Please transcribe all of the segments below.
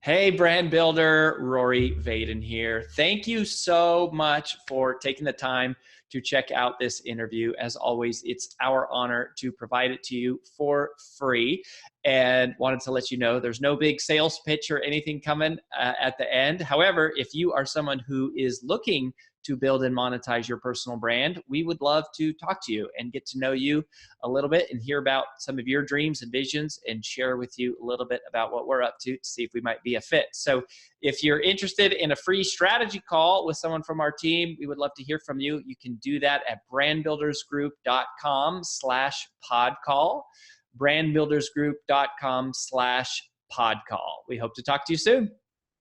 Hey, brand builder, Rory Vaden here. Thank you so much for taking the time to check out this interview. As always, it's our honor to provide it to you for free. And wanted to let you know there's no big sales pitch or anything coming at the end. However, if you are someone who is looking to build and monetize your personal brand, we would love to talk to you and get to know you a little bit and hear about some of your dreams and visions and share with you a little bit about what we're up to see if we might be a fit. So if you're interested in a free strategy call with someone from our team, we would love to hear from you. You can do that at brandbuildersgroup.com/podcall, brandbuildersgroup.com/podcall. We hope to talk to you soon.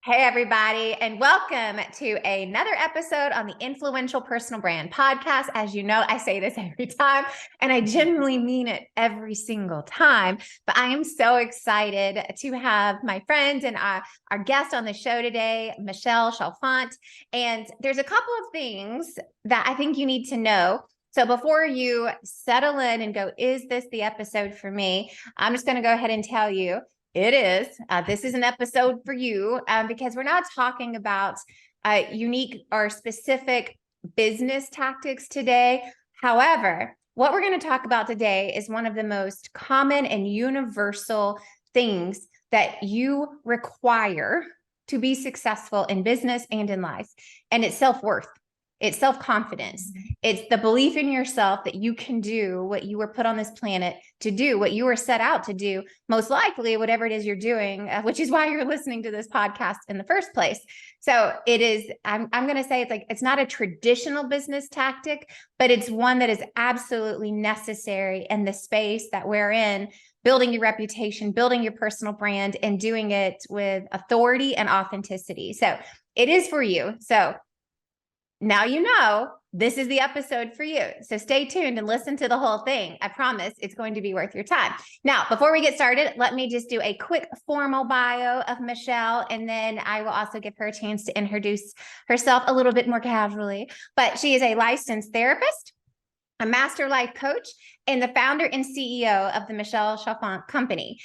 Hey, everybody, and welcome to another episode on the Influential Personal Brand Podcast. As you know, I say this every time, and I genuinely mean it every single time. But I am so excited to have my friend and our guest on the show today, Michelle Chalfant. And there's a couple of things that I think you need to know. So before you settle in and go, is this the episode for me? I'm just going to go ahead and tell you. It is. This is an episode for you because we're not talking about unique or specific business tactics today. However, what we're going to talk about today is one of the most common and universal things that you require to be successful in business and in life. And it's self-worth. It's self-confidence. It's the belief in yourself that you can do what you were put on this planet to do, what you were set out to do, most likely whatever it is you're doing, which is why you're listening to this podcast in the first place. So it is, I'm going to say it's not a traditional business tactic, but it's one that is absolutely necessary in the space that we're in, building your reputation, building your personal brand, and doing it with authority and authenticity. So it is for you. So now you know this is the episode for you. So stay tuned and listen to the whole thing. I promise it's going to be worth your time. Now, before we get started, let me just do a quick formal bio of Michelle, and then I will also give her a chance to introduce herself a little bit more casually. But she is a licensed therapist, a master life coach, and the founder and CEO of the Michelle Chalfant Company.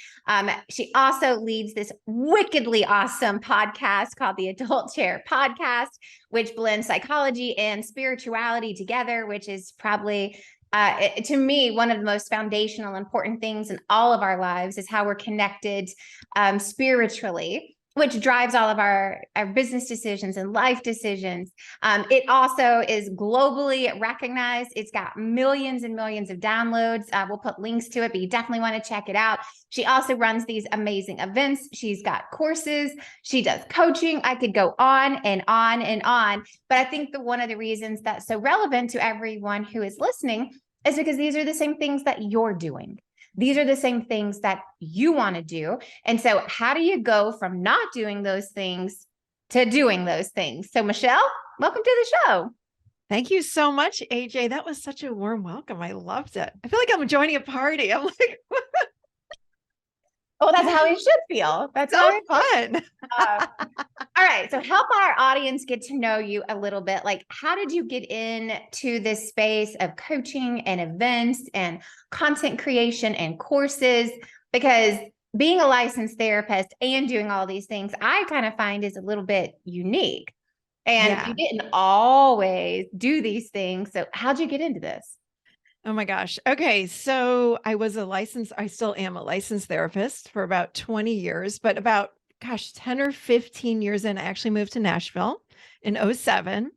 She also leads this wickedly awesome podcast called the Adult Chair Podcast, which blends psychology and spirituality together, which is probably, to me, one of the most foundational, important things in all of our lives is how we're connected spiritually, which drives all of our business decisions and life decisions. It also is globally recognized. It's got millions and millions of downloads. We'll put links to it, but you definitely want to check it out. She also runs these amazing events. She's got courses. She does coaching. I could go on and on and on. But I think one of the reasons that's so relevant to everyone who is listening is because these are the same things that you're doing. These are the same things that you want to do. And so how do you go from not doing those things to doing those things? So Michelle, welcome to the show. Thank you so much, AJ. That was such a warm welcome. I loved it. I feel like I'm joining a party. I'm like, oh, that's how it should feel. That's so fun. All right. So help our audience get to know you a little bit. Like, how did you get into this space of coaching and events and content creation and courses? Because being a licensed therapist and doing all these things, I kind of find is a little bit unique. And you didn't always do these things. So how'd you get into this? Oh my gosh. Okay. So I still am a licensed therapist for about 20 years, but about 10 or 15 years in, I actually moved to Nashville in 2007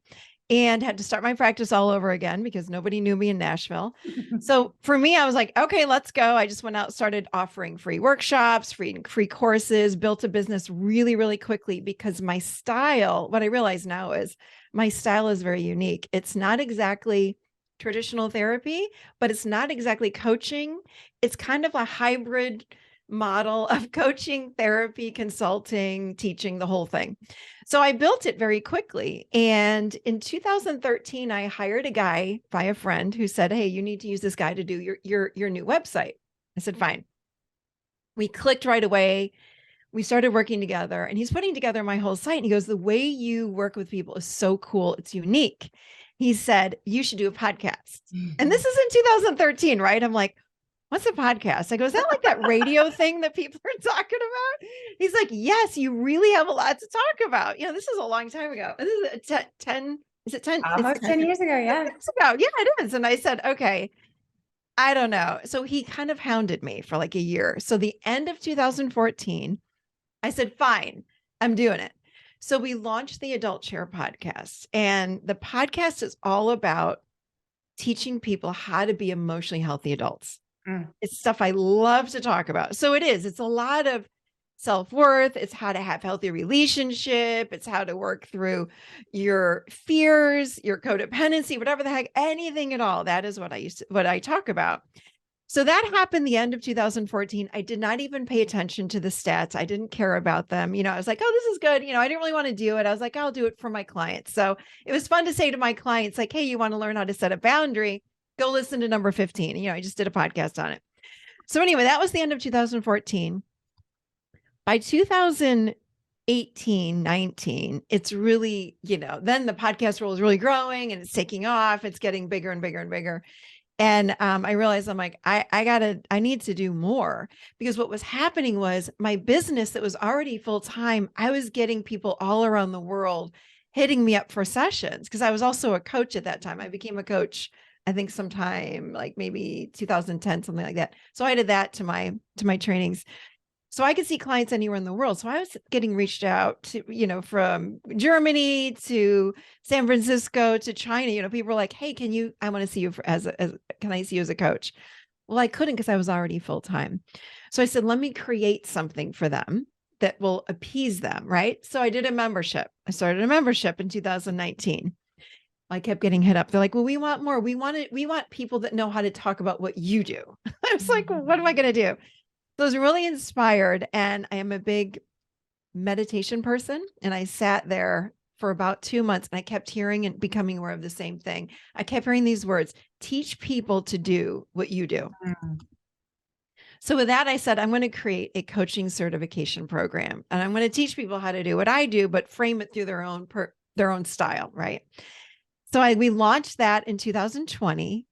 and had to start my practice all over again because nobody knew me in Nashville. So for me, I was like, okay, let's go. I just went out, started offering free workshops, free courses, built a business really, really quickly because my style, what I realize now is my style is very unique. It's not exactly traditional therapy, but it's not exactly coaching. It's kind of a hybrid model of coaching, therapy, consulting, teaching, the whole thing. So I built it very quickly. And in 2013, I hired a guy by a friend who said, hey, you need to use this guy to do your new website. I said, fine. We clicked right away. We started working together and he's putting together my whole site. And he goes, the way you work with people is so cool. It's unique. He said, you should do a podcast. And this is in 2013, right? I'm like, what's a podcast? I go, is that like that radio thing that people are talking about? He's like, yes, you really have a lot to talk about. This is a long time ago. This is 10, is it 10? Almost 10 years ago. Yeah. Years ago. Yeah, it is. And I said, okay, I don't know. So he kind of hounded me for like a year. So the end of 2014, I said, fine, I'm doing it. So we launched the Adult Chair podcast, and the podcast is all about teaching people how to be emotionally healthy adults. It's stuff I love to talk about. So it's a lot of self-worth. It's how to have healthy relationship. It's how to work through your fears, your codependency, whatever the heck, anything at all. That is what I talk about. So that happened the end of 2014. I did not even pay attention to the stats. I didn't care about them. I was like, oh, this is good. I didn't really want to do it. I was like, I'll do it for my clients. So it was fun to say to my clients, like, hey, you want to learn how to set a boundary? Go listen to number 15. I just did a podcast on it. So anyway, that was the end of 2014. By 2018, 19, it's really, then the podcast world is really growing and it's taking off. It's getting bigger and bigger and bigger. And I realized I'm like, I need to do more, because what was happening was my business that was already full-time, I was getting people all around the world hitting me up for sessions, because I was also a coach at that time. I became a coach, I think sometime like maybe 2010, something like that. So I did that to my trainings. So I could see clients anywhere in the world. So I was getting reached out to, from Germany to San Francisco to China. People were like, hey, I want to see you can I see you as a coach? Well, I couldn't, because I was already full-time. So I said, let me create something for them that will appease them. Right. So I did a membership. I started a membership in 2019. I kept getting hit up. They're like, well, we want more. We want people that know how to talk about what you do. I was like, well, what am I going to do? So I was really inspired, and I am a big meditation person. And I sat there for about 2 months, and I kept hearing and becoming aware of the same thing. I kept hearing these words: teach people to do what you do. So with that, I said, I'm going to create a coaching certification program, and I'm going to teach people how to do what I do, but frame it through their own style. Right. So we launched that in 2020.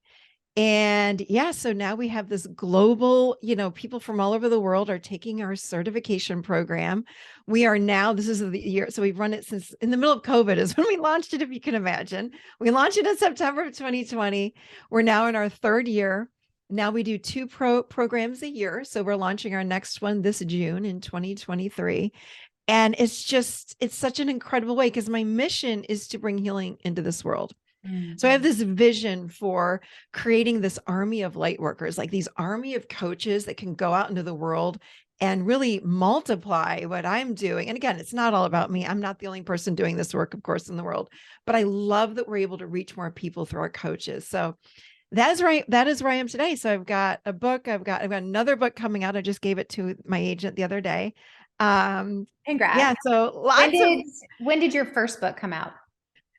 And so now we have this global, people from all over the world are taking our certification program. We are now, this is the year. So we've run it since in the middle of COVID is when we launched it, if you can imagine. We launched it in September of 2020. We're now in our 3rd year. Now we do 2 programs a year. So we're launching our next one this June in 2023. And it's such an incredible way, because my mission is to bring healing into this world. So I have this vision for creating this army of light workers, like these army of coaches that can go out into the world and really multiply what I'm doing. And again, it's not all about me. I'm not the only person doing this work, of course, in the world, but I love that we're able to reach more people through our coaches. So that is right. That is where I am today. So I've got a book. I've got another book coming out. I just gave it to my agent the other day. Congrats. Yeah. So when did your first book come out?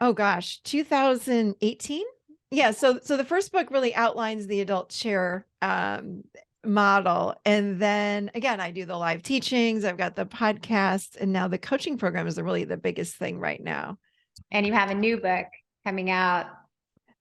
Oh gosh, 2018. Yeah. So the first book really outlines the adult chair model. And then again, I do the live teachings. I've got the podcast, and now the coaching program is really the biggest thing right now. And you have a new book coming out.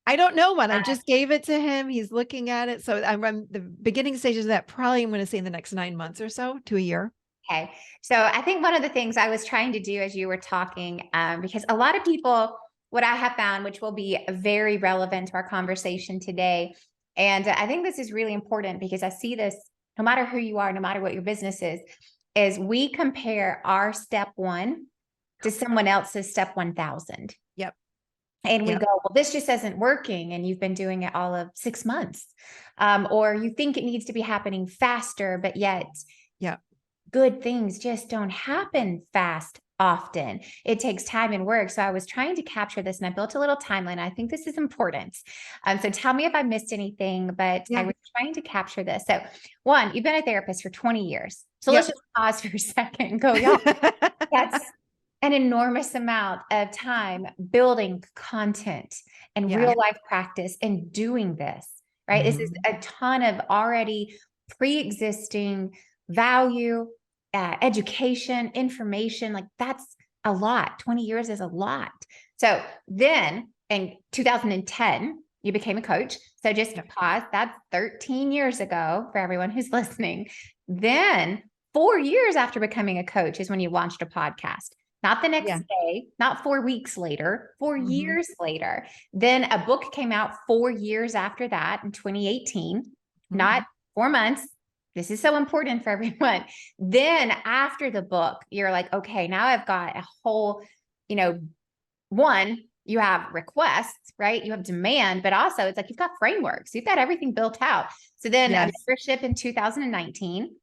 I don't know when. I just gave it to him. He's looking at it. So I'm the beginning stages of that. Probably I'm going to say in the next 9 months or so to a year. Okay. So I think one of the things I was trying to do as you were talking, because a lot of people, what I have found, which will be very relevant to our conversation today. And I think this is really important, because I see this, no matter who you are, no matter what your business is we compare our step 1 to someone else's step 1,000. Yep. And we go, well, this just isn't working. And you've been doing it all of 6 months. Or you think it needs to be happening faster, but yet good things just don't happen fast often. It takes time and work. So I was trying to capture this, and I built a little timeline. I think this is important. So tell me if I missed anything, but I was trying to capture this. So 1, you've been a therapist for 20 years. So let's just pause for a second and go, y'all, that's an enormous amount of time building content and real life practice and doing this, right? This is a ton of already pre-existing value, education, information. Like, that's a lot. 20 years is a lot. So then in 2010, you became a coach. So just pause. That's 13 years ago for everyone who's listening. Then 4 years after becoming a coach is when you launched a podcast. Not the next day, not 4 weeks later, 4 years later. Then a book came out 4 years after that in 2018, not 4 months. This is so important for everyone. Then after the book, you're like, okay, now I've got a whole, one, you have requests, right? You have demand, but also it's like you've got frameworks, you've got everything built out. So then a membership in 2019.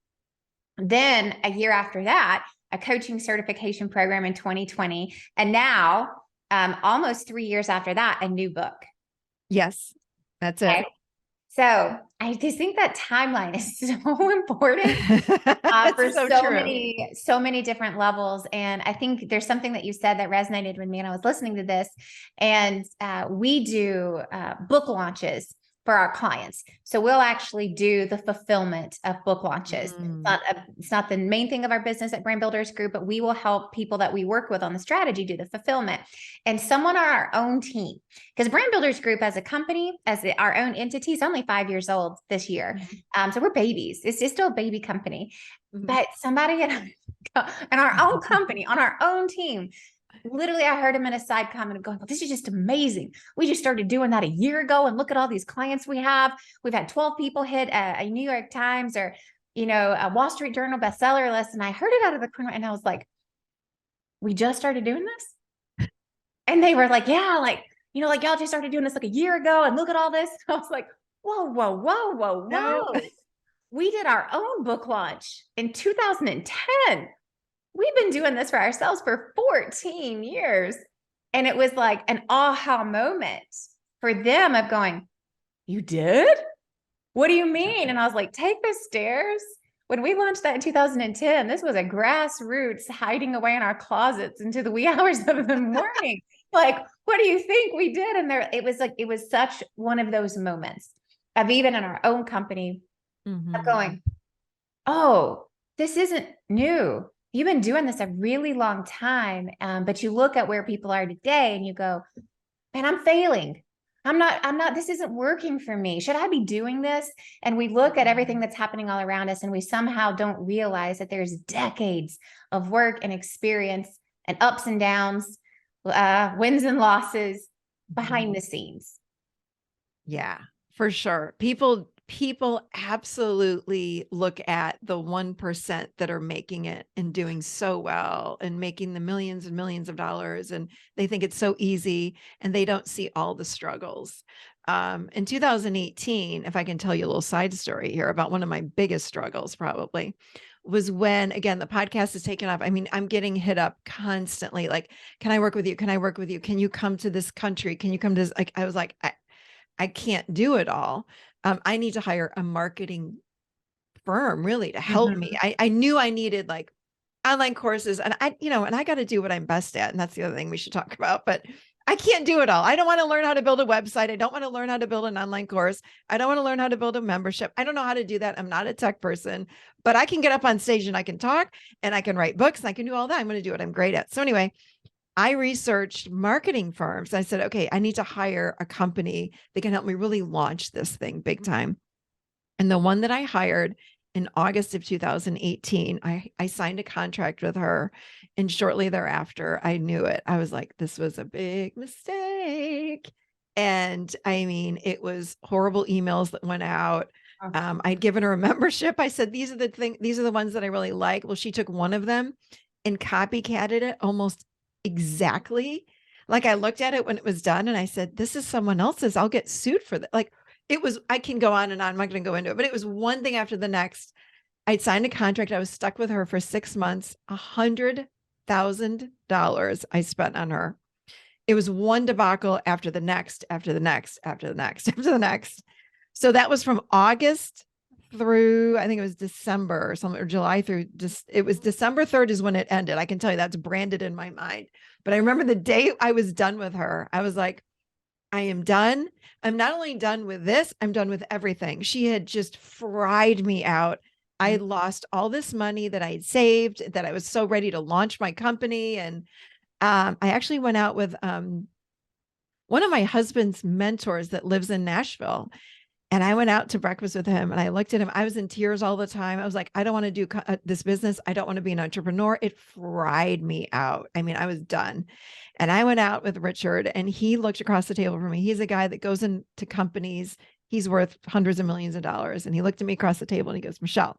Then a year after that, a coaching certification program in 2020. And now, almost 3 years after that, a new book. Yes, that's it. So I just think that timeline is so important for so many different levels. And I think there's something that you said that resonated with me, and I was listening to this. And we do book launches for our clients. So we'll actually do the fulfillment of book launches. It's not the main thing of our business at Brand Builders Group, but we will help people that we work with on the strategy do the fulfillment. And someone on our own team, because Brand Builders Group as a company, as our own entity, is only 5 years old this year. So we're babies. It's just still a baby company. But somebody in our own company, on our own team, literally, I heard him in a side comment of going, well, this is just amazing. We just started doing that a year ago, and look at all these clients we have. We've had 12 people hit a New York Times or, a Wall Street Journal bestseller list. And I heard it out of the corner, and I was like, we just started doing this? And they were like, yeah, y'all just started doing this like a year ago, and look at all this. I was like, whoa. No. We did our own book launch in 2010. We've been doing this for ourselves for 14 years. And it was like an aha moment for them of going, you did? What do you mean? And I was like, take the stairs. When we launched that in 2010, this was a grassroots hiding away in our closets into the wee hours of the morning. Like, what do you think we did? And it was such one of those moments of even in our own company of going, oh, this isn't new. You've been doing this a really long time, but you look at where people are today and you go, man, I'm failing. I'm not, this isn't working for me. Should I be doing this? And we look at everything that's happening all around us, and we somehow don't realize that there's decades of work and experience and ups and downs, wins and losses behind the scenes. Yeah, for sure. People absolutely look at the 1% that are making it and doing so well and making the millions and millions of dollars. And they think it's so easy, and they don't see all the struggles. In 2018, if I can tell you a little side story here about one of my biggest struggles, probably was when, again, the podcast is taken off. I mean, I'm getting hit up constantly. Like, can I work with you? Can I work with you? Can you come to this country? Can you come to this? Like, I was like, I can't do it all. I need to hire a marketing firm really to help me. I knew I needed like online courses, and I got to do what I'm best at. And that's the other thing we should talk about, but I can't do it all. I don't want to learn how to build a website. I don't want to learn how to build an online course. I don't want to learn how to build a membership. I don't know how to do that. I'm not a tech person, but I can get up on stage and I can talk and I can write books and I can do all that. I'm going to do what I'm great at. So anyway, I researched marketing firms. I said, okay, I need to hire a company that can help me really launch this thing big time. And the one that I hired in August of 2018, I signed a contract with her. And shortly thereafter, I knew it. I was like, this was a big mistake. And I mean, it was horrible emails that went out. I'd given her a membership. I said, these are the ones that I really like. Well, she took one of them and copycatted it almost exactly. Like, I looked at it when it was done and I said, this is someone else's. I'll get sued for that. Like, it was, I can go on and on. I'm not going to go into it, but it was one thing after the next. I'd signed a contract. I was stuck with her for 6 months, $100,000 I spent on her. It was one debacle after the next, after the next, after the next, after the next. So that was from August through, I think it was December or something, or July through just, it was December 3rd is when it ended. I can tell you that's branded in my mind. But I remember the day I was done with her, I was like, I am done. I'm not only done with this, I'm done with everything. She had just fried me out. I had lost all this money that I had saved, that I was so ready to launch my company. And I actually went out with one of my husband's mentors that lives in Nashville. And I went out to breakfast with him and I looked at him. I was in tears all the time. I was like, I don't want to do this business. I don't want to be an entrepreneur. It fried me out. I mean, I was done. And I went out with Richard and he looked across the table from me. He's a guy that goes into companies. He's worth hundreds of millions of dollars. And he looked at me across the table and he goes, Michelle,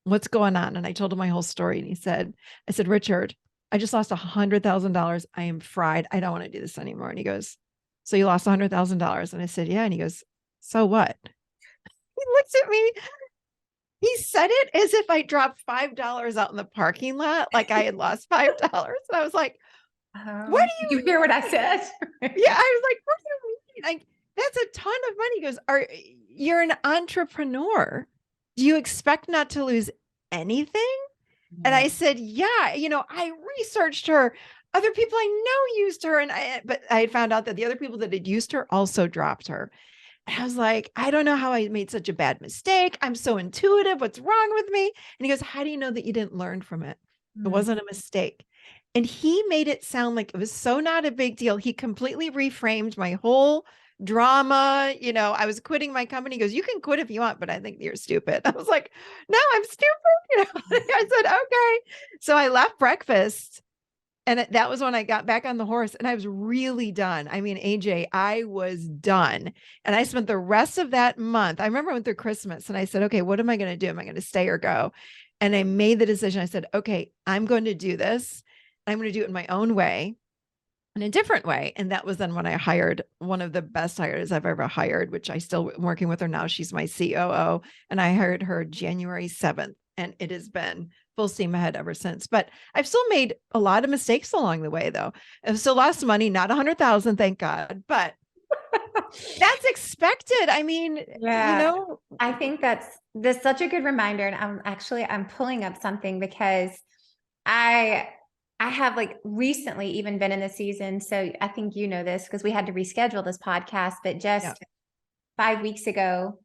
what's going on? And I told him my whole story. And I said, Richard, I just lost $100,000. I am fried. I don't want to do this anymore. And he goes, so you lost $100,000. And I said, yeah. And he goes, so what? He looks at me. He said it as if I dropped $5 out in the parking lot, like I had lost $5. And I was like, what do you hear what I said? Yeah. I was like, what do you mean? Like, that's a ton of money. He goes, you're an entrepreneur. Do you expect not to lose anything? And I said, yeah, I researched her. Other people I know used her. But I had found out that the other people that had used her also dropped her. And I was like, I don't know how I made such a bad mistake. I'm so intuitive. What's wrong with me? And he goes, how do you know that you didn't learn from it? It wasn't a mistake. And he made it sound like it was so not a big deal. He completely reframed my whole drama. I was quitting my company. He goes, you can quit if you want, but I think you're stupid. I was like, no, I'm stupid. I said, okay. So I left breakfast. And that was when I got back on the horse and I was really done. I mean, AJ, I was done. And I spent the rest of that month. I remember I went through Christmas and I said, okay, what am I going to do? Am I going to stay or go? And I made the decision. I said, okay, I'm going to do this. I'm going to do it in my own way, in a different way. And that was then when I hired one of the best hires I've ever hired, which I still am working with her now. She's my COO. And I hired her January 7th. And it has been full steam ahead ever since. But I've still made a lot of mistakes along the way, though. I've still lost money, not 100,000, thank God. But that's expected. I mean, I think that's such a good reminder. And I'm pulling up something because I have like recently even been in the season. So I think you know this because we had to reschedule this podcast, but just 5 weeks ago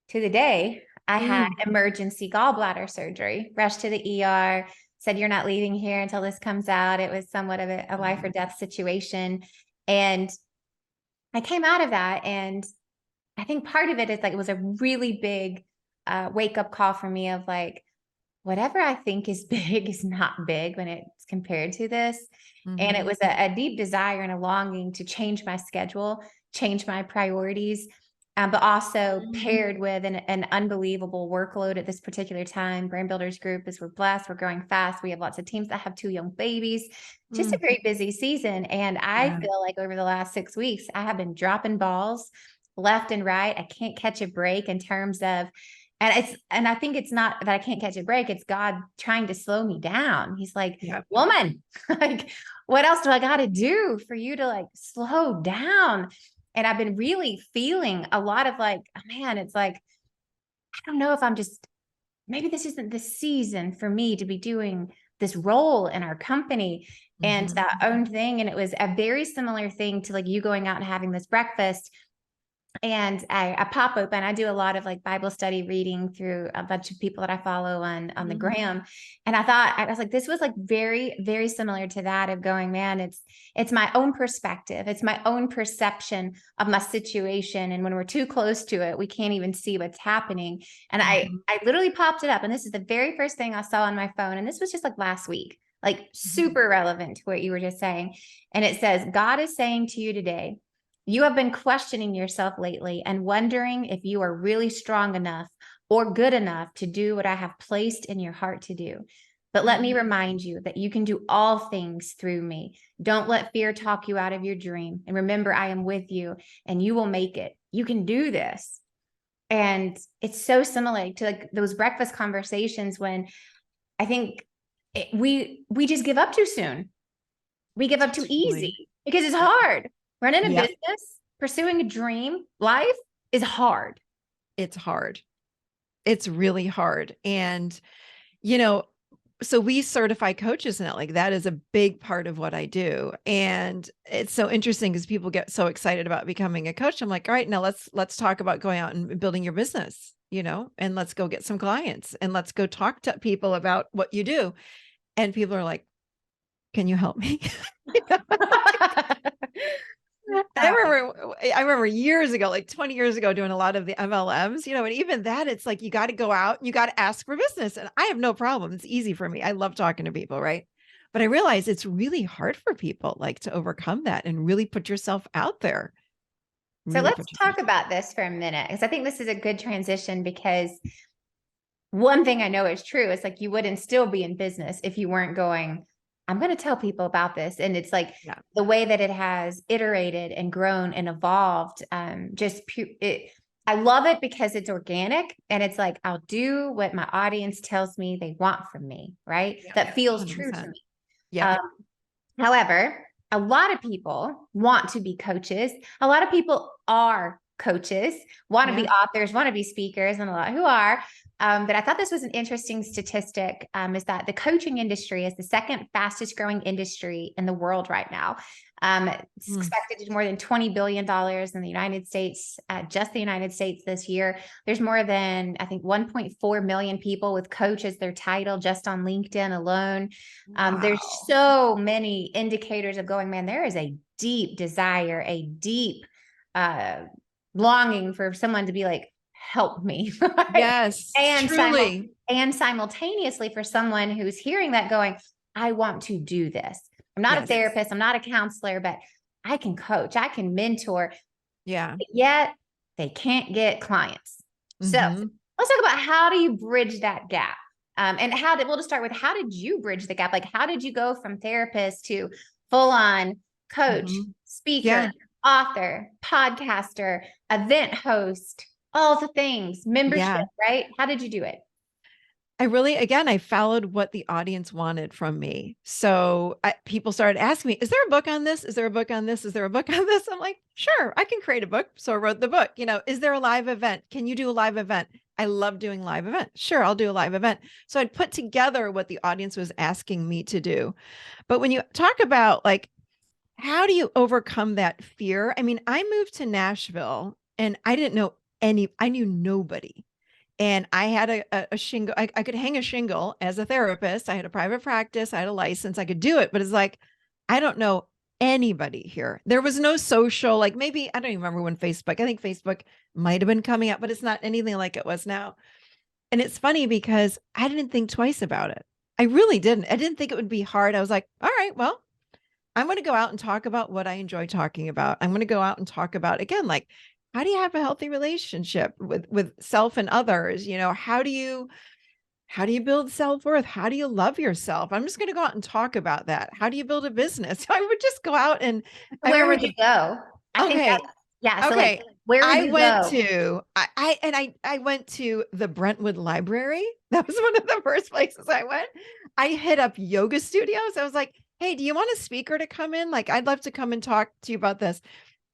to the day, I had emergency gallbladder surgery, rushed to the ER, said, you're not leaving here until this comes out. It was somewhat of a life or death situation. And I came out of that. And I think part of it is like, it was a really big wake up call for me of like, whatever I think is big is not big when it's compared to this. And it was a deep desire and a longing to change my schedule, change my priorities, but also paired with an unbelievable workload at this particular time. Brand Builders Group we're blessed. We're growing fast. We have lots of teams that have 2 young babies, just a very busy season. And I feel like over the last 6 weeks, I have been dropping balls left and right. I can't catch a break in terms of, and I think it's not that I can't catch a break. It's God trying to slow me down. He's like, woman, like, what else do I got to do for you to like slow down? And I've been really feeling a lot of like, oh man, it's like, I don't know if I'm just, maybe this isn't the season for me to be doing this role in our company and that own thing. And it was a very similar thing to like you going out and having this breakfast. And I pop open, I do a lot of like Bible study reading through a bunch of people that I follow on the gram. And I was like, this was like very, very similar to that of going, man, it's my own perspective. It's my own perception of my situation. And when we're too close to it, we can't even see what's happening. And I literally popped it up. And this is the very first thing I saw on my phone. And this was just like last week, like super relevant to what you were just saying. And it says, God is saying to you today, you have been questioning yourself lately and wondering if you are really strong enough or good enough to do what I have placed in your heart to do. But let me remind you that you can do all things through me. Don't let fear talk you out of your dream. And remember, I am with you and you will make it. You can do this. And it's so similar to like those breakfast conversations when I think we just give up too soon. We give up too easy because it's hard. Running a business, pursuing a dream, life is hard. It's hard. It's really hard. And, so we certify coaches now, like that is a big part of what I do. And it's so interesting because people get so excited about becoming a coach. I'm like, all right, now let's talk about going out and building your business, and let's go get some clients and let's go talk to people about what you do. And people are like, can you help me? I remember years ago, like 20 years ago, doing a lot of the MLMs, and even that, it's like, you got to go out and you got to ask for business. And I have no problem. It's easy for me. I love talking to people. Right. But I realize it's really hard for people like to overcome that and really put yourself out there. So let's talk about this for a minute, because I think this is a good transition, because one thing I know is true. It's like, you wouldn't still be in business if you weren't going, I'm going to tell people about this. And it's like the way that it has iterated and grown and evolved. I love it because it's organic, and it's like, I'll do what my audience tells me they want from me, right? Yeah, that feels 100%. true to me. Yeah. However, a lot of people want to be coaches. A lot of people are coaches, want to be authors, want to be speakers, and a lot who are. But I thought this was an interesting statistic, is that the coaching industry is the second fastest growing industry in the world right now. It's expected to do more than $20 billion in the United States, just the United States this year. There's more than, I think, 1.4 million people with coach as their title just on LinkedIn alone. There's so many indicators of going, man, there is a deep desire, a deep longing for someone to be like, help me. Right? Yes, and truly. Simultaneously for someone who's hearing that going, I want to do this. I'm not a therapist. I'm not a counselor, but I can coach. I can mentor. Yeah. But yet they can't get clients. So let's talk about, how do you bridge that gap? And we'll just start with, how did you bridge the gap? Like, how did you go from therapist to full on coach, speaker, author, podcaster, event host, all the things, membership, right? How did you do it? I followed what the audience wanted from me. So people started asking me, is there a book on this? Is there a book on this? Is there a book on this? I'm like, sure, I can create a book. So I wrote the book. Is there a live event? Can you do a live event? I love doing live events. Sure, I'll do a live event. So I'd put together what the audience was asking me to do. But when you talk about like, how do you overcome that fear? I mean, I moved to Nashville and I didn't know I knew nobody. And I had a shingle. I could hang a shingle as a therapist. I had a private practice. I had a license. I could do it. But it's like, I don't know anybody here. There was no social, like maybe, I don't even remember when I think Facebook might have been coming up, but it's not anything like it was now. And it's funny because I didn't think twice about it. I really didn't. I didn't think it would be hard. I was like, all right, well, I'm going to go out and talk about what I enjoy talking about. I'm going to go out and talk about, again, like, how do you have a healthy relationship with self and others? How do you build self-worth? How do you love yourself? I'm just going to go out and talk about that. How do you build a business? I would just go out and where would you go? So like, where would you go? I went to the Brentwood Library. That was one of the first places I went. I hit up yoga studios. I was like, hey, do you want a speaker to come in? Like, I'd love to come and talk to you about this.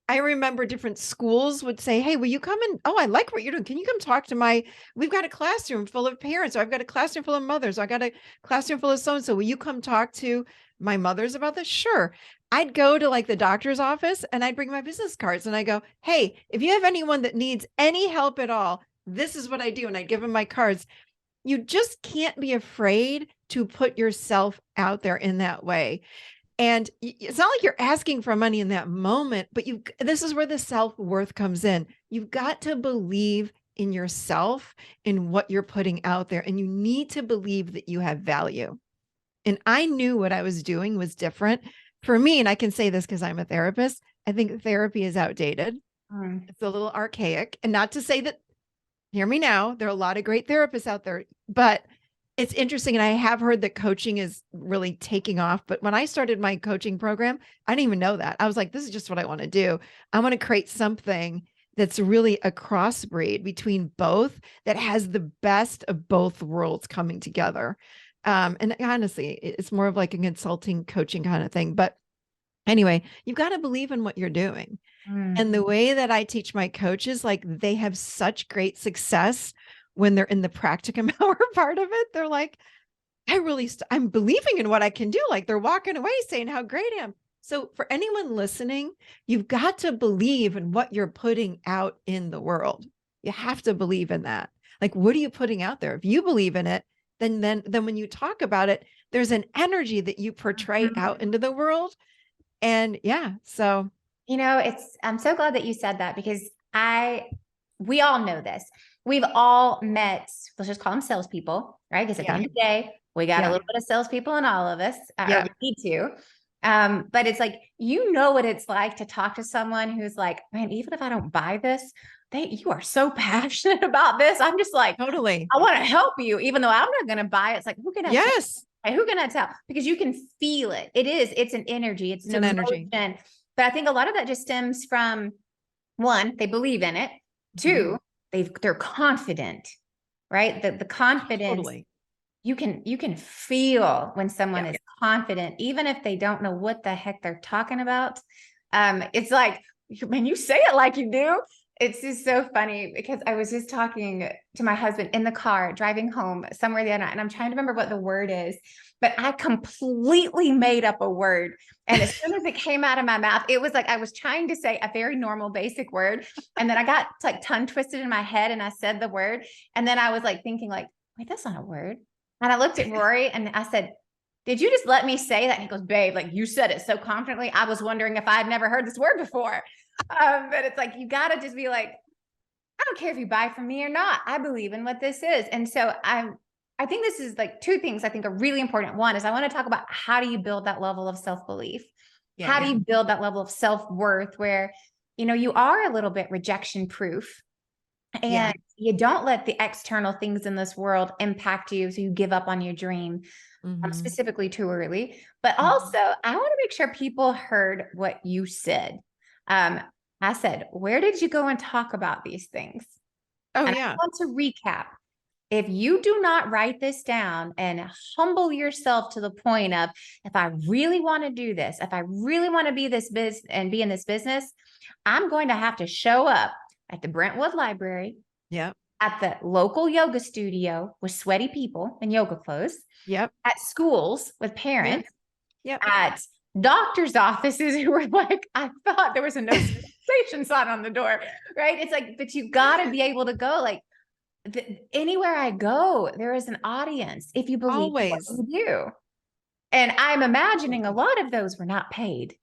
I remember different schools would say, hey, will you come in? Oh, I like what you're doing. Can you come talk to we've got a classroom full of parents, or I've got a classroom full of mothers, or I got a classroom full of so-and-so. Will you come talk to my mothers about this? Sure. I'd go to like the doctor's office and I'd bring my business cards and I go, hey, if you have anyone that needs any help at all, this is what I do. And I'd give them my cards. You just can't be afraid to put yourself out there in that way. And it's not like you're asking for money in that moment, but this is where the self-worth comes in. You've got to believe in yourself, in what you're putting out there, and you need to believe that you have value. And I knew what I was doing was different for me. And I can say this because I'm a therapist. I think therapy is outdated. It's a little archaic. And not to say that, hear me now, there are a lot of great therapists out there, but it's interesting. And I have heard that coaching is really taking off. But when I started my coaching program, I didn't even know that. I was like, this is just what I want to do. I want to create something that's really a crossbreed between both, that has the best of both worlds coming together. And honestly, it's more of like a consulting coaching kind of thing. But anyway, you've got to believe in what you're doing. And the way that I teach my coaches, like, they have such great success when they're in the practicum hour part of it. They're like, I'm believing in what I can do. Like, they're walking away saying how great I am. So for anyone listening, you've got to believe in what you're putting out in the world. You have to believe in that. Like, what are you putting out there? If you believe in it, then when you talk about it, there's an energy that you portray out into the world. And I'm so glad that you said that because we all know this. We've all met, let's just call them salespeople, right? Because at the end of the day, we got a little bit of salespeople in all of us, or we need to. But it's like, what it's like to talk to someone who's like, man, even if I don't buy this, you are so passionate about this. I'm just like, totally. I want to help you, even though I'm not going to buy it. It's like, who can I tell? Who can I tell? Because you can feel it. It's an energy. It's an emotion. Energy. But I think a lot of that just stems from, one, they believe in it. Two, they're confident, right? The confidence. Totally. You can feel when someone is confident, even if they don't know what the heck they're talking about. It's like, man, you say it like you do. It's just so funny because I was just talking to my husband in the car driving home somewhere the other night, and I'm trying to remember what the word is, but I completely made up a word. And as soon as it came out of my mouth, it was like I was trying to say a very normal, basic word. And then I got like tongue twisted in my head and I said the word. And then I was like thinking like, wait, that's not a word. And I looked at Rory and I said, did you just let me say that? And he goes, babe, like you said it so confidently. I was wondering if I'd never heard this word before. But it's like, you got to just be like, I don't care if you buy from me or not. I believe in what this is. And so I think this is like two things I think are really important. One is I want to talk about how do you build that level of self-belief? How do you build that level of self-worth where, you are a little bit rejection proof and you don't let the external things in this world impact you. So you give up on your dream specifically too early. But also I want to make sure people heard what you said. I said, where did you go and talk about these things? I want to recap. If you do not write this down and humble yourself to the point of, if I really want to do this, if I really want to be this business and be in this business, I'm going to have to show up at the Brentwood Library, at the local yoga studio with sweaty people in yoga clothes, at schools with parents, at doctor's offices who were like, I thought there was a no solicitation sign on the door, right? It's like, but you got to be able to go like, anywhere I go, there is an audience if you believe what you do. And I'm imagining a lot of those were not paid.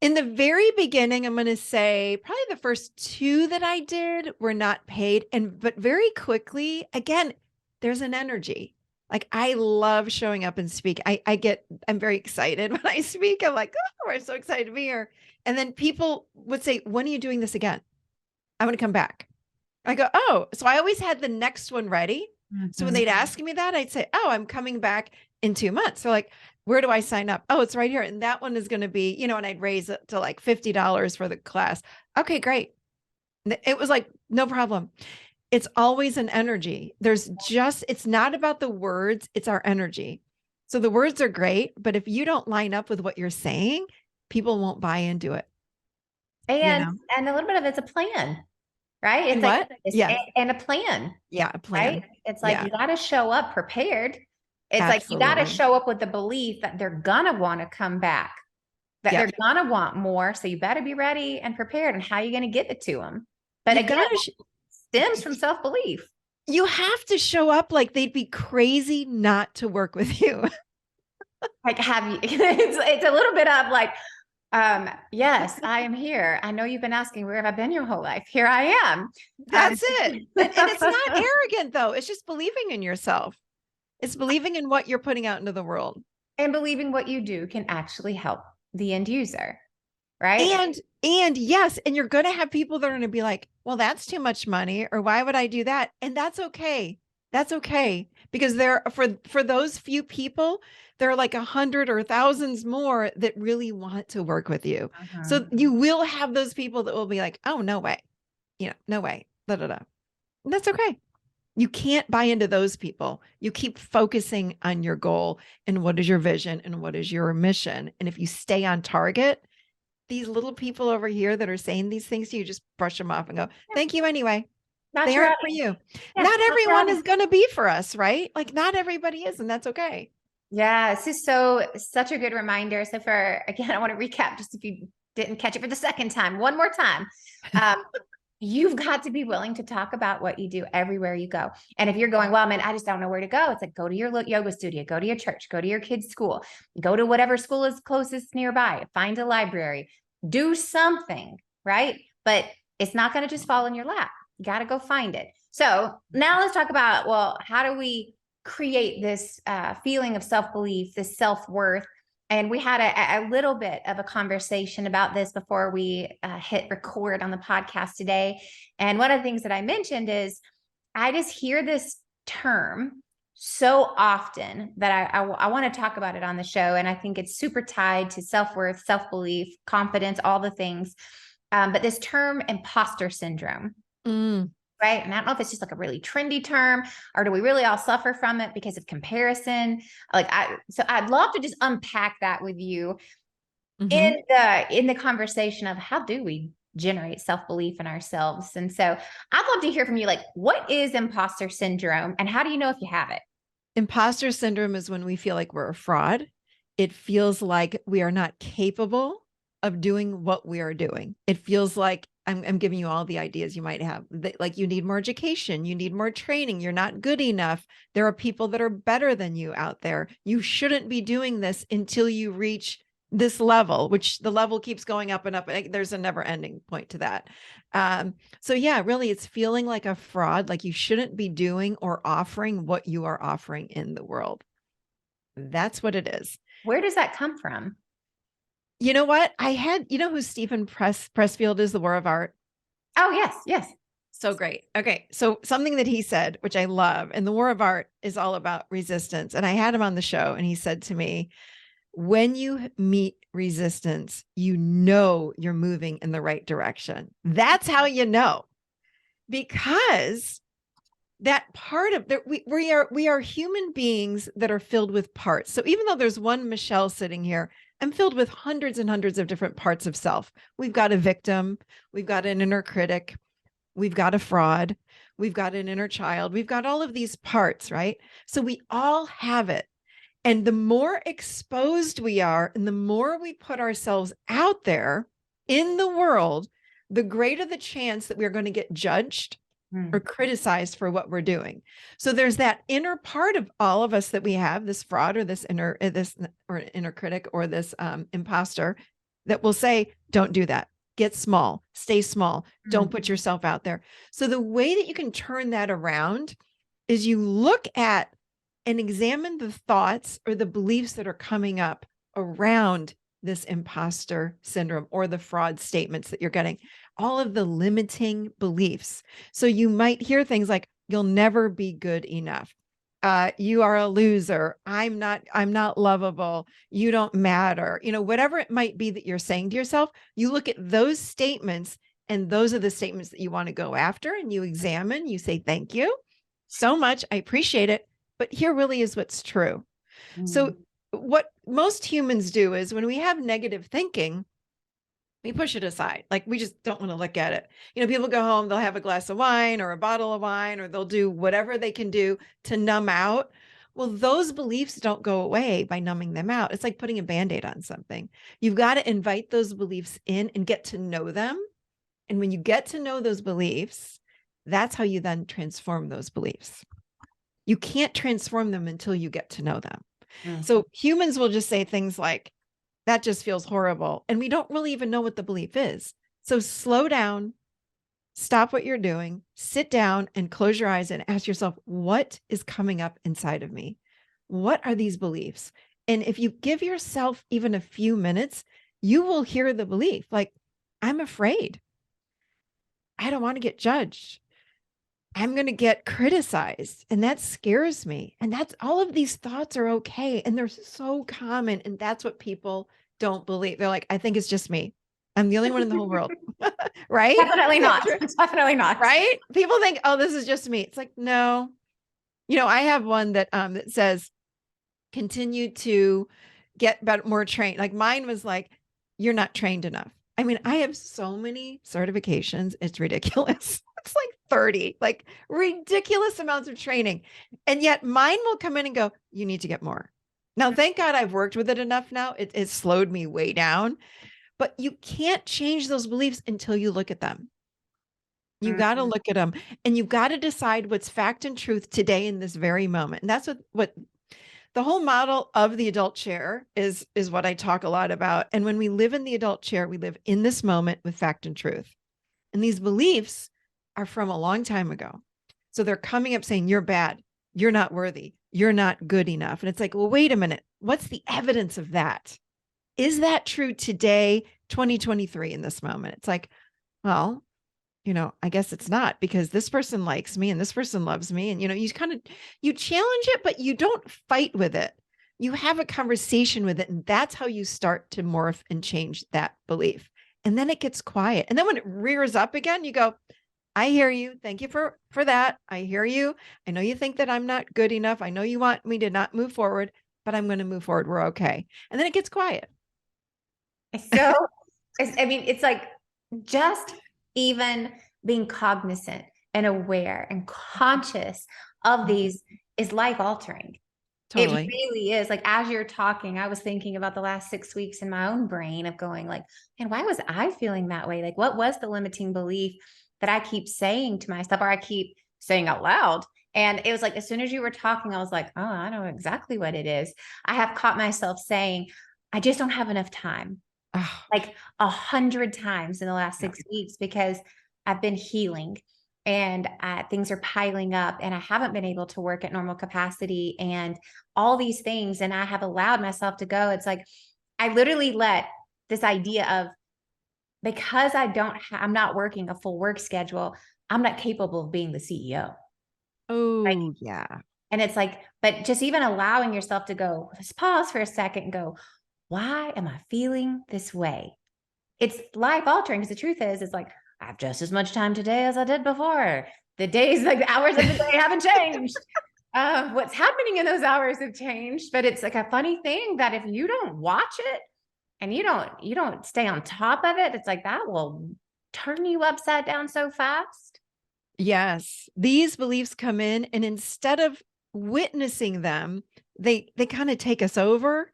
In the very beginning, I'm going to say probably the first two that I did were not paid. But very quickly, again, there's an energy. Like I love showing up and speak. I'm very excited when I speak. I'm like, oh, I'm so excited to be here. And then people would say, when are you doing this again? I want to come back. I go, oh, so I always had the next one ready. So when they'd ask me that, I'd say, oh, I'm coming back in 2 months. So like, where do I sign up? Oh, it's right here. And that one is going to be, and I'd raise it to like $50 for the class. Okay, great. It was like, no problem. It's always an energy. It's not about the words, it's our energy. So the words are great, but if you don't line up with what you're saying, people won't buy into it. And a little bit of it's a plan. Right? It's like, and a plan. Yeah. A plan. Right? It's like, you got to show up prepared. It's like, you got to show up with the belief that they're going to want to come back, that they're going to want more. So you better be ready and prepared. And how are you going to get it to them? But again, stems from self-belief. You have to show up like they'd be crazy not to work with you. Like, it's a little bit of like, yes, I am here. I know you've been asking, where have I been your whole life? Here I am. That's it. And it's not arrogant though. It's just believing in yourself. It's believing in what you're putting out into the world. And believing what you do can actually help the end user. Right. And yes, and you're going to have people that are going to be like, well, that's too much money, or why would I do that? And that's okay. That's okay. Because for those few people, there are like 100 or thousands more that really want to work with you. So you will have those people that will be like, oh, no way. No way. Da, da, da. And that's okay. You can't buy into those people. You keep focusing on your goal and what is your vision and what is your mission. And if you stay on target, these little people over here that are saying these things to you, just brush them off and go, thank you anyway. They aren't for you. Not everyone is going to be for us, right? Like not everybody is, and that's okay. Yeah, this is such a good reminder. So again, I want to recap just if you didn't catch it for the second time, one more time. You've got to be willing to talk about what you do everywhere you go. And if you're going, well, man, I just don't know where to go. It's like, go to your yoga studio, go to your church, go to your kid's school, go to whatever school is closest nearby, find a library, do something, right? But it's not going to just fall in your lap. You got to go find it. So now let's talk about, well, how do we create this feeling of self-belief, this self-worth? And we had a little bit of a conversation about this before we hit record on the podcast today. And one of the things that I mentioned is I just hear this term so often that I want to talk about it on the show. And I think it's super tied to self-worth, self-belief, confidence, all the things. But this term imposter syndrome, right? And I don't know if it's just like a really trendy term, or do we really all suffer from it because of comparison? So I'd love to just unpack that with you in the conversation of how do we generate self-belief in ourselves. And so I'd love to hear from you, like, what is imposter syndrome and how do you know if you have it? Imposter syndrome is when we feel like we're a fraud. It feels like we are not capable of doing what we are doing. It feels like I'm giving you all the ideas you might have. Like you need more education, you need more training, you're not good enough. There are people that are better than you out there. You shouldn't be doing this until you reach this level, which the level keeps going up and up. There's a never ending point to that. So yeah, really it's feeling like a fraud, like you shouldn't be doing or offering what you are offering in the world. That's what it is. Where does that come from? You know what? You know who Stephen Pressfield is, The War of Art? Oh, yes. Yes. So great. Okay. So something that he said, which I love, and The War of Art is all about resistance. And I had him on the show and he said to me, when you meet resistance, you know you're moving in the right direction. That's how you know, because that part of that we are human beings that are filled with parts. So even though there's one Michelle sitting here, I'm filled with hundreds and hundreds of different parts of self. We've got a victim, we've got an inner critic, we've got a fraud, we've got an inner child, we've got all of these parts, right? So we all have it. And the more exposed we are and the more we put ourselves out there in the world, the greater the chance that we're going to get judged or criticized for what we're doing. So there's that inner part of all of us that we have, this fraud or this inner critic or this imposter, that will say, don't do that. Get small, stay small. Don't put yourself out there. So the way that you can turn that around is you look at and examine the thoughts or the beliefs that are coming up around this imposter syndrome or the fraud statements that you're getting, all of the limiting beliefs. So you might hear things like, you'll never be good enough. You are a loser. I'm not lovable. You don't matter. You know, whatever it might be that you're saying to yourself, you look at those statements and those are the statements that you want to go after and you examine, you say, thank you so much. I appreciate it. But here really is what's true. So what most humans do is when we have negative thinking, we push it aside. Like we just don't want to look at it. You know, people go home, they'll have a glass of wine or a bottle of wine, or they'll do whatever they can do to numb out. Well, those beliefs don't go away by numbing them out. It's like putting a Band-Aid on something. You've got to invite those beliefs in and get to know them. And when you get to know those beliefs, that's how you then transform those beliefs. You can't transform them until you get to know them. So humans will just say things like, that just feels horrible. And we don't really even know what the belief is. So slow down, stop what you're doing, sit down and close your eyes and ask yourself, what is coming up inside of me? What are these beliefs? And if you give yourself even a few minutes, you will hear the belief like, I'm afraid. I don't want to get judged. I'm going to get criticized, and that scares me. And that's all of these thoughts are okay. And they're so common. And that's what people don't believe. They're like, I think it's just me. I'm the only one in the whole world. Right? Definitely not. Definitely not. Right? People think, oh, this is just me. It's like, no. You know, I have one that that says, continue to get more trained. Like mine was like, you're not trained enough. I mean, I have so many certifications. It's ridiculous. It's like 30, like ridiculous amounts of training. And yet mine will come in and go, you need to get more. Now, thank God I've worked with it enough now. It slowed me way down, but you can't change those beliefs until you look at them. You got to look at them and you've got to decide what's fact and truth today in this very moment. And that's what the whole model of the adult chair is what I talk a lot about. And when we live in the adult chair, we live in this moment with fact and truth. And these beliefs are from a long time ago. So they're coming up saying, you're bad, you're not worthy, you're not good enough. And it's like, well, wait a minute. What's the evidence of that? Is that true today, 2023, in this moment? It's like, well, I guess it's not, because this person likes me and this person loves me. And, you challenge it, but you don't fight with it. You have a conversation with it. And that's how you start to morph and change that belief. And then it gets quiet. And then when it rears up again, you go, I hear you. Thank you for that. I hear you. I know you think that I'm not good enough. I know you want me to not move forward, but I'm going to move forward. We're okay. And then it gets quiet. So, it's like just even being cognizant and aware and conscious of these is life altering. Totally. It really is. Like, as you're talking, I was thinking about the last 6 weeks in my own brain of going like, and why was I feeling that way? Like, what was the limiting belief that I keep saying to myself, or I keep saying out loud? And it was like, as soon as you were talking, I was like, oh, I know exactly what it is. I have caught myself saying, I just don't have enough time. Oh, Like 100 times in the last 6 weeks, because I've been healing and things are piling up and I haven't been able to work at normal capacity and all these things. And I have allowed myself to go. It's like, I literally let this idea of, because I'm not working a full work schedule, I'm not capable of being the CEO. oh, yeah. And it's like, but just even allowing yourself to go, let's pause for a second and go, why am I feeling this way? It's life altering, because the truth is, it's like, I have just as much time today as I did before. The days, like the hours of the day haven't changed. What's happening in those hours have changed, but it's like a funny thing that if you don't watch it and you don't stay on top of it, it's like that will turn you upside down so fast. Yes. These beliefs come in, and instead of witnessing them, they kind of take us over,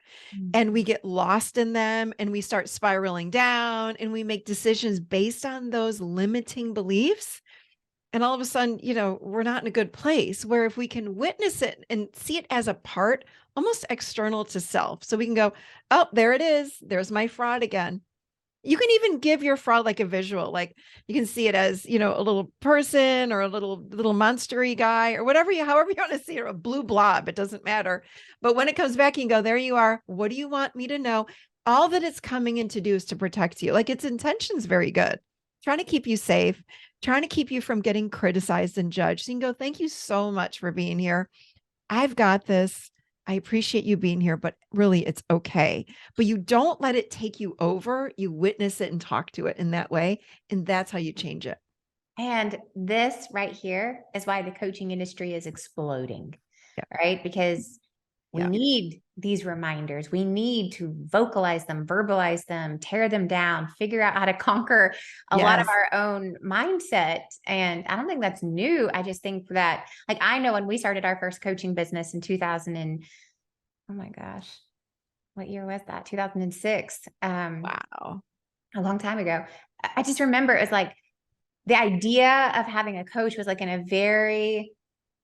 and we get lost in them, and we start spiraling down, and we make decisions based on those limiting beliefs. And all of a sudden, we're not in a good place, where if we can witness it and see it as a part, almost external to self. So we can go, oh, there it is. There's my fraud again. You can even give your fraud like a visual, like you can see it as, a little person or a little monstery guy or however you want to see it, or a blue blob, it doesn't matter. But when it comes back, you can go, there you are. What do you want me to know? All that it's coming in to do is to protect you. Like, its intention's very good, trying to keep you safe, trying to keep you from getting criticized and judged. So you can go, thank you so much for being here. I've got this. I appreciate you being here, but really it's okay. But you don't let it take you over. You witness it and talk to it in that way. And that's how you change it. And this right here is why the coaching industry is exploding, right? Because we need these reminders. We need to vocalize them, verbalize them, tear them down, figure out how to conquer a lot of our own mindset. And I don't think that's new. I just think that, like, I know when we started our first coaching business in 2000 and, oh my gosh, what year was that? 2006. Wow. A long time ago. I just remember it was like the idea of having a coach was like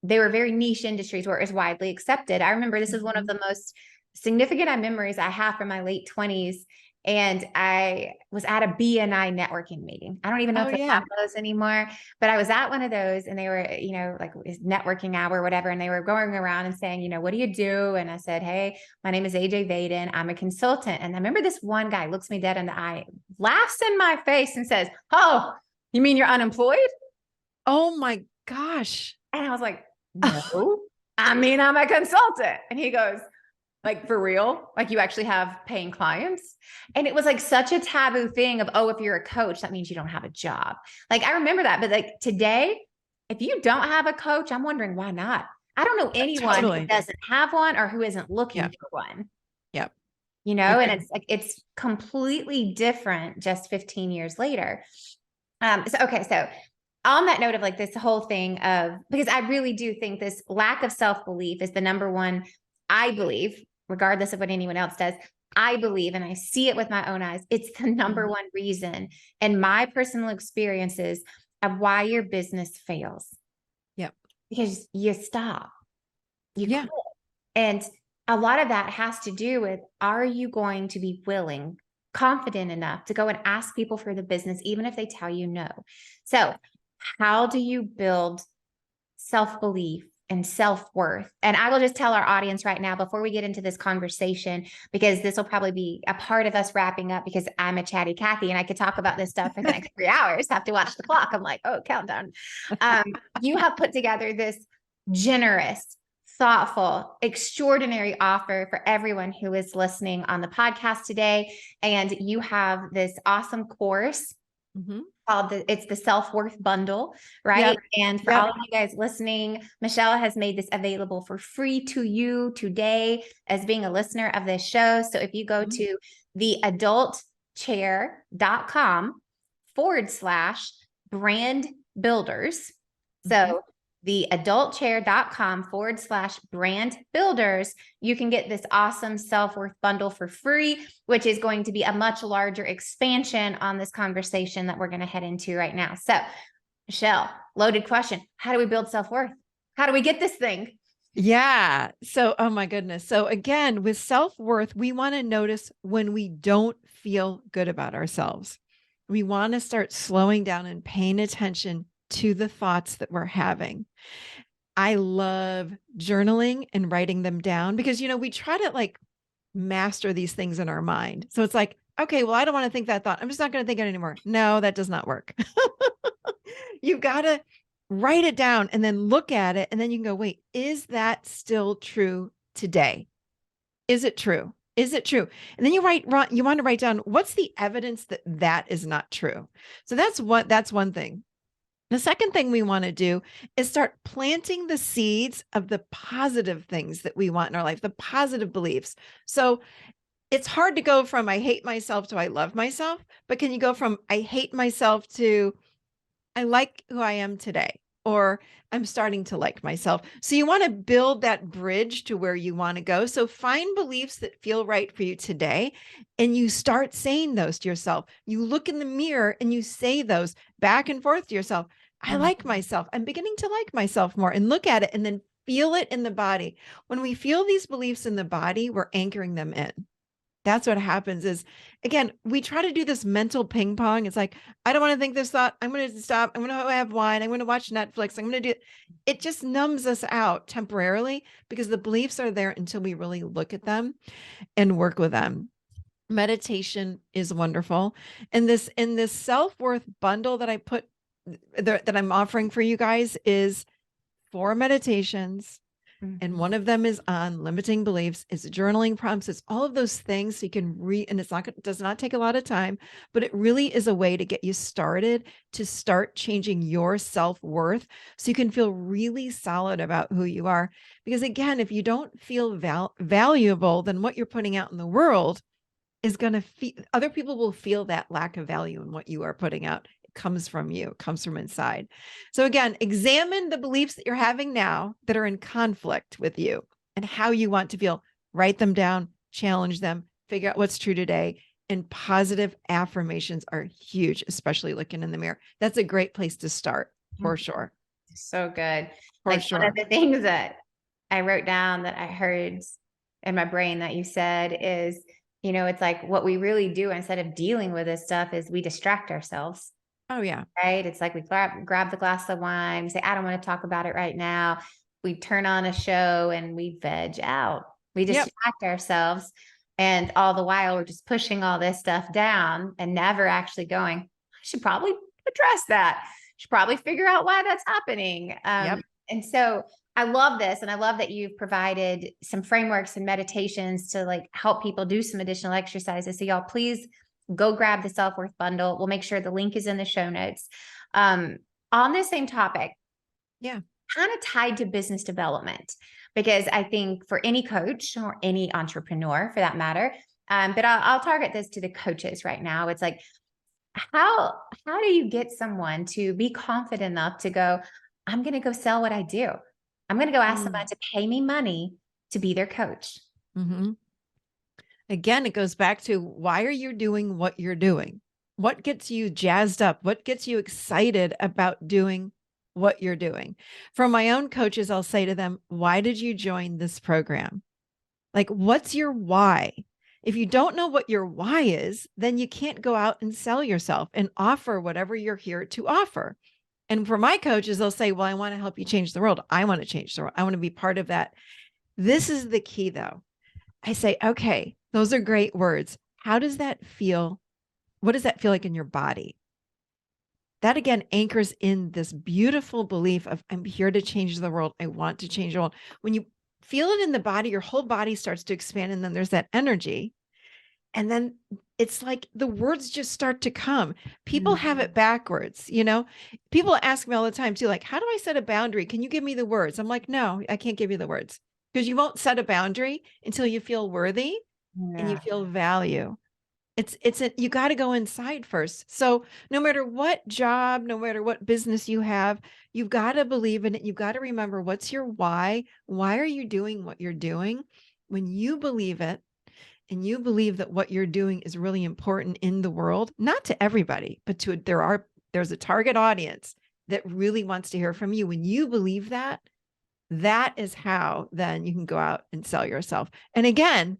they were very niche industries where it was widely accepted. I remember this is one of the most significant memories I have from my late 20s. And I was at a BNI networking meeting. I don't even know if they have those anymore, but I was at one of those, and they were, like networking hour or whatever. And they were going around and saying, what do you do? And I said, hey, my name is AJ Vaden. I'm a consultant. And I remember this one guy looks me dead in the eye, laughs in my face and says, oh, you mean you're unemployed? Oh my gosh. And I was like, no, I mean, I'm a consultant. And he goes, like, for real? Like, you actually have paying clients? And it was like such a taboo thing of, oh, if you're a coach, that means you don't have a job. Like, I remember that. But like today, if you don't have a coach, I'm wondering why not? I don't know anyone who doesn't have one or who isn't looking for one. Yep. And it's like, it's completely different just 15 years later. So on that note of like this whole thing of, because I really do think this lack of self-belief is the number one, I believe, regardless of what anyone else does, I believe, and I see it with my own eyes, it's the number one reason in my personal experiences of why your business fails. Yep. Because you stop, you quit. And a lot of that has to do with, are you going to be willing, confident enough to go and ask people for the business, even if they tell you no? So how do you build self-belief and self-worth? And I will just tell our audience right now, before we get into this conversation, because this will probably be a part of us wrapping up, because I'm a chatty Cathy and I could talk about this stuff for the next 3 hours. Have to watch the clock. I'm like, oh, countdown. You have put together this generous, thoughtful, extraordinary offer for everyone who is listening on the podcast today. And you have this awesome course called it's the self-worth bundle, right? Yep. And for all of you guys listening, Michelle has made this available for free to you today as being a listener of this show. So if you go to theadultchair.com/brand builders, so theadultchair.com/brand builders, you can get this awesome self-worth bundle for free, which is going to be a much larger expansion on this conversation that we're going to head into right now. So, Michelle, loaded question. How do we build self-worth? How do we get this thing? Yeah. So, oh my goodness. So again, with self-worth, we want to notice when we don't feel good about ourselves. We want to start slowing down and paying attention to the thoughts that we're having. I love journaling and writing them down because, we try to like master these things in our mind. So it's like, okay, well, I don't want to think that thought. I'm just not going to think it anymore. No, that does not work. You've got to write it down and then look at it. And then you can go, wait, is that still true today? Is it true? Is it true? And then you want to write down, what's the evidence that that is not true? So that's one thing. The second thing we want to do is start planting the seeds of the positive things that we want in our life, the positive beliefs. So it's hard to go from I hate myself to I love myself, but can you go from I hate myself to I like who I am today, or I'm starting to like myself? So you want to build that bridge to where you want to go. So find beliefs that feel right for you today, and you start saying those to yourself. You look in the mirror and you say those back and forth to yourself. I like myself. I'm beginning to like myself more, and look at it and then feel it in the body. When we feel these beliefs in the body, we're anchoring them in. That's what happens is, again, we try to do this mental ping pong. It's like, I don't want to think this thought. I'm going to stop. I'm going to have wine. I'm going to watch Netflix. I'm going to do it. Just numbs us out temporarily because the beliefs are there until we really look at them and work with them. Meditation is wonderful. And in this self-worth bundle that I put that I'm offering for you guys is 4 meditations. And one of them is on limiting beliefs. It's journaling prompts. It's all of those things so you can read, and it does not take a lot of time, but it really is a way to get you started to start changing your self-worth so you can feel really solid about who you are. Because again, if you don't feel valuable, then what you're putting out in the world is going to other people will feel that lack of value in what you are putting out. Comes from you, comes from inside. So again, examine the beliefs that you're having now that are in conflict with you and how you want to feel. Write them down, challenge them, figure out what's true today. And positive affirmations are huge, especially looking in the mirror. That's a great place to start for sure. So good. For sure. One of the things that I wrote down that I heard in my brain that you said is, it's like what we really do instead of dealing with this stuff is we distract ourselves. Oh, yeah. Right. It's like we grab the glass of wine, we say, I don't want to talk about it right now. We turn on a show and we veg out. We distract ourselves. And all the while we're just pushing all this stuff down and never actually going, I should probably address that. Should probably figure out why that's happening. And so I love this. And I love that you've provided some frameworks and meditations to like help people do some additional exercises. So y'all, please go grab the self-worth bundle. We'll make sure the link is in the show notes. On this same topic, kind of tied to business development, because I think for any coach or any entrepreneur for that matter, but I'll target this to the coaches right now. It's like, how do you get someone to be confident enough to go, I'm going to go sell what I do. I'm going to go ask someone to pay me money to be their coach. Again, it goes back to why are you doing what you're doing? What gets you jazzed up? What gets you excited about doing what you're doing? From my own coaches, I'll say to them, why did you join this program? Like, what's your why? If you don't know what your why is, then you can't go out and sell yourself and offer whatever you're here to offer. And for my coaches, they'll say, well, I want to help you change the world. I want to change the world. I want to be part of that. This is the key, though. I say, okay, those are great words. How does that feel? What does that feel like in your body? That again anchors in this beautiful belief of I'm here to change the world. I want to change the world. When you feel it in the body, your whole body starts to expand. And then there's that energy. And then it's like the words just start to come. People have it backwards. People ask me all the time too, like, how do I set a boundary? Can you give me the words? I'm like, no, I can't give you the words, because you won't set a boundary until you feel worthy and you feel value. You got to go inside first. So no matter what job, no matter what business you have, you've got to believe in it. You've got to remember, what's your why? Why are you doing what you're doing? When you believe it, and you believe that what you're doing is really important in the world, not to everybody, but there's a target audience that really wants to hear from you. When you believe that, that is how then you can go out and sell yourself. And again,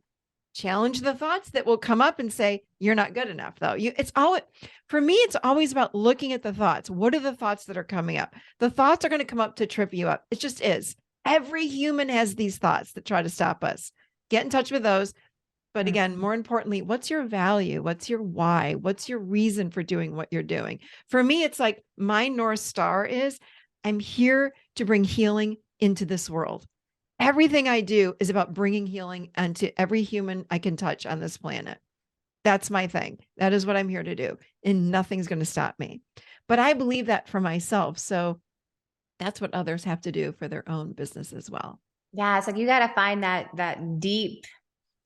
challenge the thoughts that will come up and say, you're not good enough though. For me, it's always about looking at the thoughts. What are the thoughts that are coming up? The thoughts are going to come up to trip you up. It just is. Every human has these thoughts that try to stop us. Get in touch with those. But again, more importantly, what's your value? What's your why? What's your reason for doing what you're doing? For me, it's like my North Star is I'm here to bring healing into this world. Everything I do is about bringing healing onto every human I can touch on this planet. That's my thing. That is what I'm here to do. And nothing's going to stop me. But I believe that for myself. So that's what others have to do for their own business as well. Yeah. It's like, you got to find that deep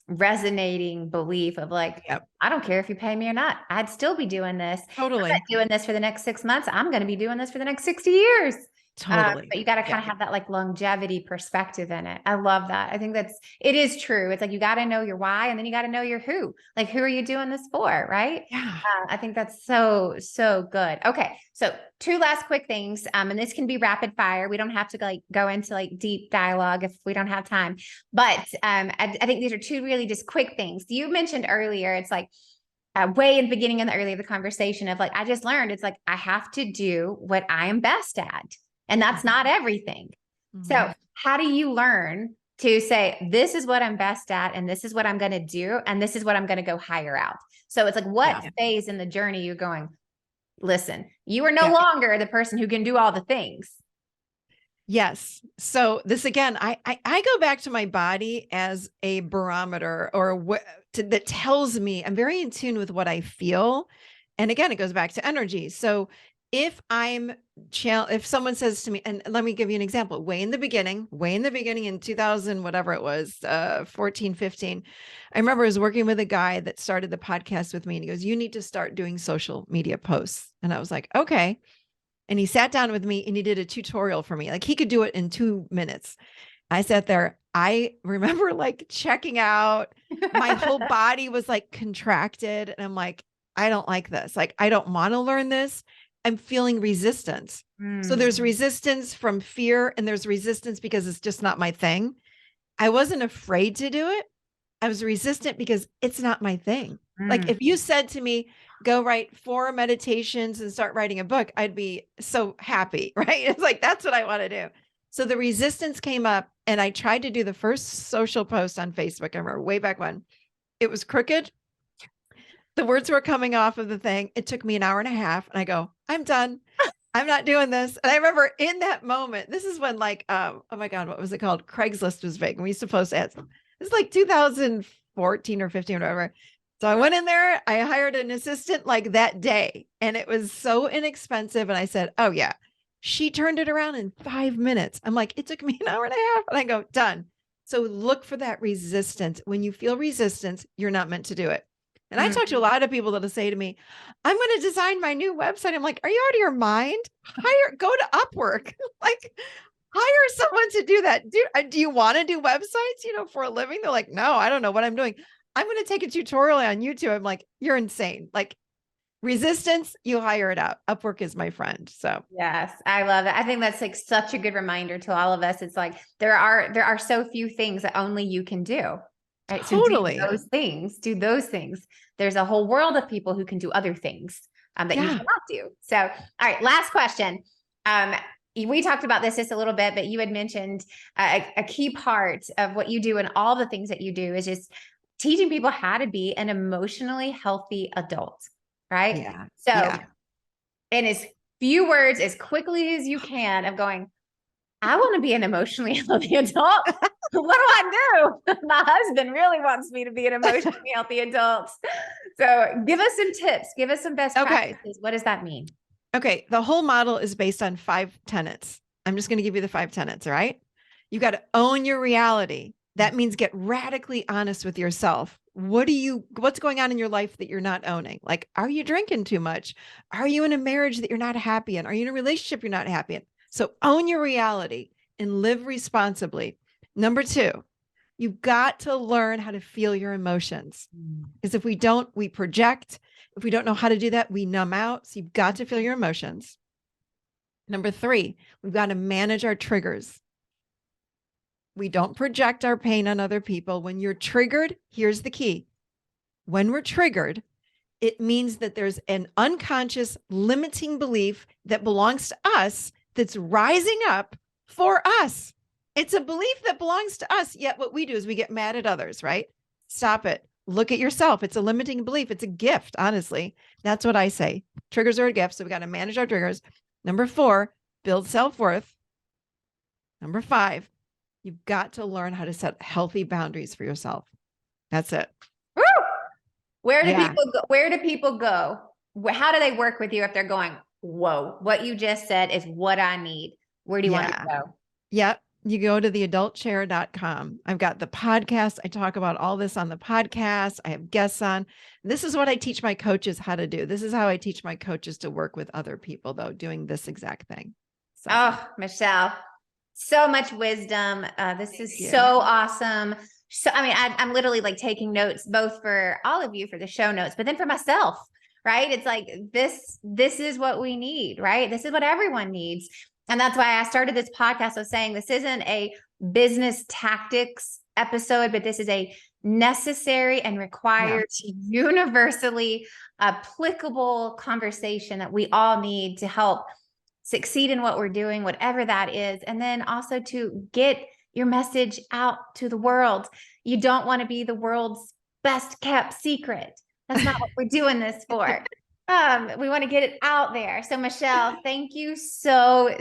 resonating belief of like, Yep. I don't care if you pay me or not. I'd still be doing this. Totally. I'm not doing this for the next 6 months. I'm going to be doing this for the next 60 years. Totally. But you got to kind of have that like longevity perspective in it. I love that. I think it is true. It's like, you got to know your why, and then you got to know your who. Like, who are you doing this for? Right. Yeah. I think that's so, so good. Okay. So 2 last quick things. And this can be rapid fire. We don't have to go into like deep dialogue if we don't have time, but I think these are 2 really just quick things. You mentioned earlier, it's like, way in the beginning in the early of the conversation of like, I just learned, it's like, I have to do what I am best at. And that's not everything. Mm-hmm. So how do you learn to say, this is what I'm best at, and this is what I'm going to do, and this is what I'm going to go hire out? So it's like, what phase in the journey you're going, listen, you are no longer the person who can do all the things. Yes. So this, again, I go back to my body as a barometer that tells me I'm very in tune with what I feel. And again, it goes back to energy. So if someone says to me, and let me give you an example, way in the beginning in 2000, whatever it was, 14, 15, I remember I was working with a guy that started the podcast with me, and he goes, you need to start doing social media posts. And I was like, okay. And he sat down with me and he did a tutorial for me. Like, he could do it in 2 minutes. I sat there. I remember like checking out. My whole body was like contracted. And I'm like, I don't like this. Like, I don't want to learn this. I'm feeling resistance. So there's resistance from fear, and there's resistance because it's just not my thing. I wasn't afraid to do it. I was resistant because it's not my thing. Like, if you said to me, go write 4 meditations and start writing a book, I'd be so happy, right? It's like, that's what I want to do. So the resistance came up, and I tried to do the first social post on Facebook. I remember way back when. It was crooked. The words were coming off of the thing. It took me an hour and a half, and I go, I'm done. I'm not doing this. And I remember in that moment, this is when like, oh my God, what was it called? Craigslist was big. And we used to post ads. It's like 2014 or 15 or whatever. So I went in there, I hired an assistant like that day, and it was so inexpensive. And I said, oh yeah, she turned it around in 5 minutes. I'm like, it took me an hour and a half. And I go, done. So look for that resistance. When you feel resistance, you're not meant to do it. And I talk to a lot of people that'll say to me, I'm going to design my new website. I'm like, are you out of your mind? Go to Upwork, like hire someone to do that. Do you want to do websites, for a living? They're like, no, I don't know what I'm doing. I'm going to take a tutorial on YouTube. I'm like, you're insane. Like, resistance, you hire it out. Upwork is my friend. So yes, I love it. I think that's like such a good reminder to all of us. It's like, there are so few things that only you can do. right? Totally. So do those things. There's a whole world of people who can do other things that you cannot do. So, all right, last question. We talked about this just a little bit, but you had mentioned a key part of what you do and all the things that you do is just teaching people how to be an emotionally healthy adult, right? Yeah. So in as few words, as quickly as you can, of going, I want to be an emotionally healthy adult. What do I do? My husband really wants me to be an emotionally healthy adult. So give us some tips. Give us some best practices. What does that mean? Okay. The whole model is based on 5 tenets. I'm just going to give you the 5 tenets. All right. You got to own your reality. That means get radically honest with yourself. What's going on in your life that you're not owning? Like, are you drinking too much? Are you in a marriage that you're not happy in? Are you in a relationship you're not happy in? So own your reality and live responsibly. Number 2, you've got to learn how to feel your emotions. Because if we don't, we project. If we don't know how to do that, we numb out. So you've got to feel your emotions. Number 3, we've got to manage our triggers. We don't project our pain on other people. When you're triggered, here's the key. When we're triggered, it means that there's an unconscious limiting belief that belongs to us that's rising up for us. It's a belief that belongs to us. Yet what we do is we get mad at others, right? Stop it. Look at yourself. It's a limiting belief. It's a gift, honestly. That's what I say. Triggers are a gift. So we got to manage our triggers. Number 4, build self-worth. Number 5, you've got to learn how to set healthy boundaries for yourself. That's it. Woo! Where do people go? Where do people go? How do they work with you if they're going, whoa, what you just said is what I need? Where do you want to go? Yep. You go to theadultchair.com. I've got the podcast. I talk about all this on the podcast. I have guests on. This is what I teach my coaches how to do. This is how I teach my coaches to work with other people, though, doing this exact thing. So. Oh, Michelle, so much wisdom. This is so awesome. So, I mean, I'm literally like taking notes, both for all of you for the show notes, but then for myself, right? It's like, this is what we need, right? This is what everyone needs. And that's why I started this podcast. I was saying this isn't a business tactics episode, but this is a necessary and required universally applicable conversation that we all need to help succeed in what we're doing, whatever that is. And then also to get your message out to the world. You don't want to be the world's best kept secret. That's not what we're doing this for. We want to get it out there. So Michelle, thank you so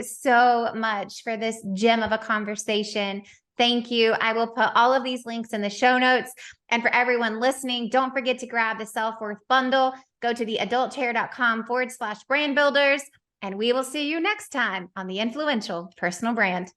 much for this gem of a conversation. Thank you. I will put all of these links in the show notes. And for everyone listening, don't forget to grab the self-worth bundle. Go to theadultchair.com/brand builders. And we will see you next time on The Influential Personal Brand.